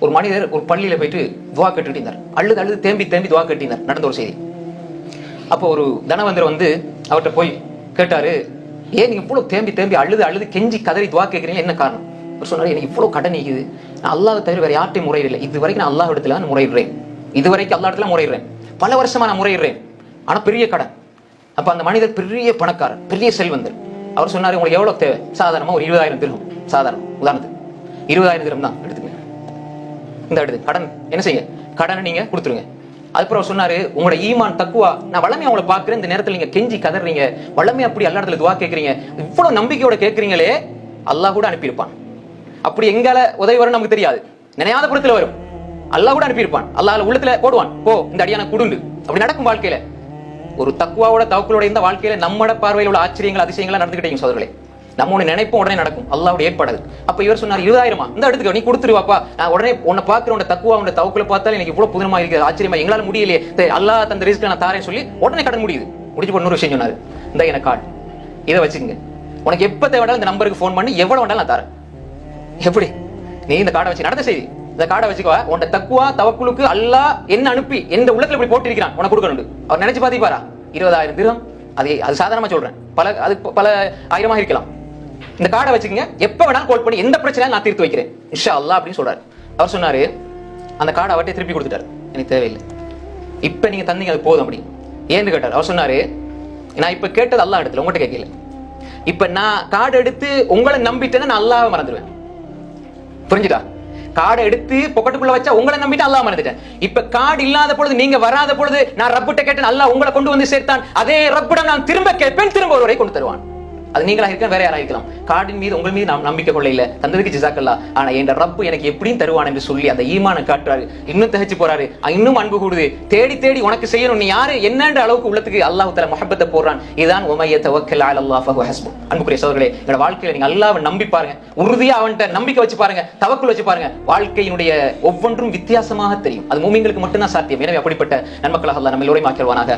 ஒரு மனிதர் ஒரு பள்ளியில போயிட்டு துவா கேட்டுட்டு இருந்தார். அழுது அழுது தேம்பி தேம்பி துவா கேட்டிருந்தார். நடந்த ஒரு செய்தி. அப்போ ஒரு தனவந்தர் வந்து அவர்கிட்ட போய் கேட்டாரு, ஏன் நீங்க இவ்வளவு தேம்பி தேம்பி அழுது அழுது கெஞ்சி கதறி துவா கேட்கறீங்க, என்ன காரணம்? அவர் சொன்னாரு, எனக்கு இவ்வளவு கடன் நீக்குது, நான் அல்லாஹ் தவிர வேற யார்ட்டையும் முறையிடலை. இது வரைக்கும் நான் அல்லாஹ் இடத்துல முறையிடுறேன், இதுவரைக்கும் அல்லா இடத்துல முறையிடுறேன், பல வருஷமா நான் முறையிடுறேன், ஆனா பெரிய கடன். அப்ப அந்த மனிதர் பெரிய பணக்காரர், பெரிய செல்வந்தர். அவர் சொன்னாரு, உங்களுக்கு எவ்வளவு தேவை? சாதாரணமா ஒரு 20,000 திர்ஹம், சாதாரணம் உதாரணத்துக்கு 20,000 திர்ஹம் தான் எடுத்துங்க, இந்த எடுத்து கடன் என்ன செய்யுங்க, கடனை நீங்க கொடுத்துருங்க. அதுக்கப்புறம் அவர் சொன்னாரு, உங்களோட ஈமான் தக்குவா, நான் வளமையா உங்களை பாக்குறேன், இந்த நேரத்தில் நீங்க கெஞ்சி கதறீங்க, வளமையா அப்படி அல்லா இடத்துல துவா கேட்கறீங்க, இவ்வளவு நம்பிக்கையோட கேட்கறீங்களே, அல்லாஹ் கூட அனுப்பியிருப்பான். அப்படி எங்கால உதவி வரும் நமக்கு தெரியாது, நினையாத புறத்துல வரும், அல்லாஹ் கூட அனுப்பியிருப்பான். அல்லாஹ் உள்ளத்துல போடுவான், போ இந்த அடியான குடுண்டு. அப்படி நடக்கும் வாழ்க்கையில. ஒரு தக்குவாவோட தவக்குலோட இந்த வாழ்க்கையில நம்மட பார்வையில் உள்ள ஆச்சரியங்கள் அதிசயங்களா நடந்துக்கிட்டீங்க சோதர்களே. நம்ம ஒண்ணு நினைப்போம், உடனே நடக்கும், அல்லாஹ்வோட ஏற்பாடு. அப்ப இவர் சொன்னார், 20,000 இந்த எடுத்துக்க, நீ கொடுத்துருவாப்பா, நான் உடனே உன்னை பாக்குற உன்னை தக்குவா உன்னை தவக்குல பார்த்தாலும் எனக்கு இவ்வளவு புதுமா இருக்கு, ஆச்சரியமா, எங்களால முடியலையே, அல்லாஹ் தந்த ரிஸ்க் நான் தாரேன்னு சொல்லி உடனே கடன் முடியுது. முடிச்சு போன ஒரு விஷயம் சொன்னாரு, இந்த எனக்கு கார்டு, இதை வச்சுக்கங்க, உனக்கு எப்ப தேவையாலும் இந்த நம்பருக்கு போன் பண்ணி எவ்வளவு வேண்டாலும் நான் தரேன். எப்படி நீ இந்த கார்டை வச்சு நடந்த செய்தி, இந்த கார்டை வச்சுக்கோ, உன்ட தக்குவா தவக்குலுக்கு அல்லாஹ் என்ன அனுப்பி எந்த உள்ளத்துல இப்படி போட்டிருக்கிறான் உனக்கு கொடுக்கணும். அவர் நினைச்சு பாத்தீப்பாரா? 20,000 திர்ஹம், அது சாதாரணமா சொல்றேன், பல ஆயிரமா இருக்கலாம். இந்த கார்டை வச்சுக்கங்க, எப்ப வேணாலும் கால் பண்ணி எந்த பிரச்சனையும் நான் தீர்த்து வைக்கிறேன் இன்ஷா அல்லாஹ் அப்படின்னு சொல்றாரு. அவர் சொன்னாரு, அந்த கார்டை அவர்கிட்ட திருப்பி கொடுத்துட்டாரு, எனக்கு தேவையில்லை, இப்ப நீங்க தந்தீங்க அது போதும் அப்படி. ஏன்னு கேட்டார். அவர் சொன்னாரு, நான் இப்ப கேட்டது அல்லாஹ் இடத்துல, உங்கள்கிட்ட கேட்கல. இப்ப நான் கார்டு எடுத்து உங்களை நம்பிட்டேன்னா நான் அல்லாஹ்வை மறந்துடுவேன். புரிஞ்சுதா? கார்டை எடுத்து பொக்கெட்டுக்குள்ள வச்சா உங்களை நம்பிட்டு அல்லாஹ் மறந்துட்டேன். இப்ப கார்டு இல்லாத பொழுது, நீங்க வராத பொழுது நான் ரப்பிட்ட கேட்டேன், அல்லாஹ் உங்களை கொண்டு வந்து சேர்த்தான், அதே ரப்பிடம் நான் திரும்ப கேட்பேன், திரும்ப ஒருவரை கொண்டு தருவான். அது நீங்களா இருக்கலாம், வேற யாரா இருக்கலாம். கார்டின் மீது உங்கள் மீது நாம் நம்பிக்கை கொள்ள இல்ல, தந்ததுக்கு ஜிசாக்கல்லா, ஆனா என் ரப்பு எனக்கு எப்படியும் தருவான் என்று சொல்லி அந்த ஈமானை காட்டுறாரு. இன்னும் தகச்சு போறாரு, இன்னும் அன்பு கூடுது, தேடி தேடி உனக்கு செய்யணும், நீ யாரு என்னன்ற அளவுக்கு உள்ளத்துக்கு அல்லாஹ் தஆலா முஹப்பத்தை போடுறான். இதுதான் உமைய தவக்கல் அலல்லாஹ் ஃபஹுவ ஹஸ்பு. அன்புக்குரிய சகோதரர்களே, எங்க வாழ்க்கையில நீங்க அல்லாஹ்வை நம்பி பாருங்க, உறுதியா அவன்கிட்ட நம்பிக்கை வச்சு பாருங்க, தவக்குல் வச்சு பாருங்க, வாழ்க்கையினுடைய ஒவ்வொன்றும் வித்தியாசமாக தெரியும். அது மூமின்களுக்கு மட்டும்தான் சாத்தியம். எனவே அப்படிப்பட்ட நன்மக்களாக அல்லாஹ் நம்ம எல்லோரையும் ஆக்கிடுவானாக.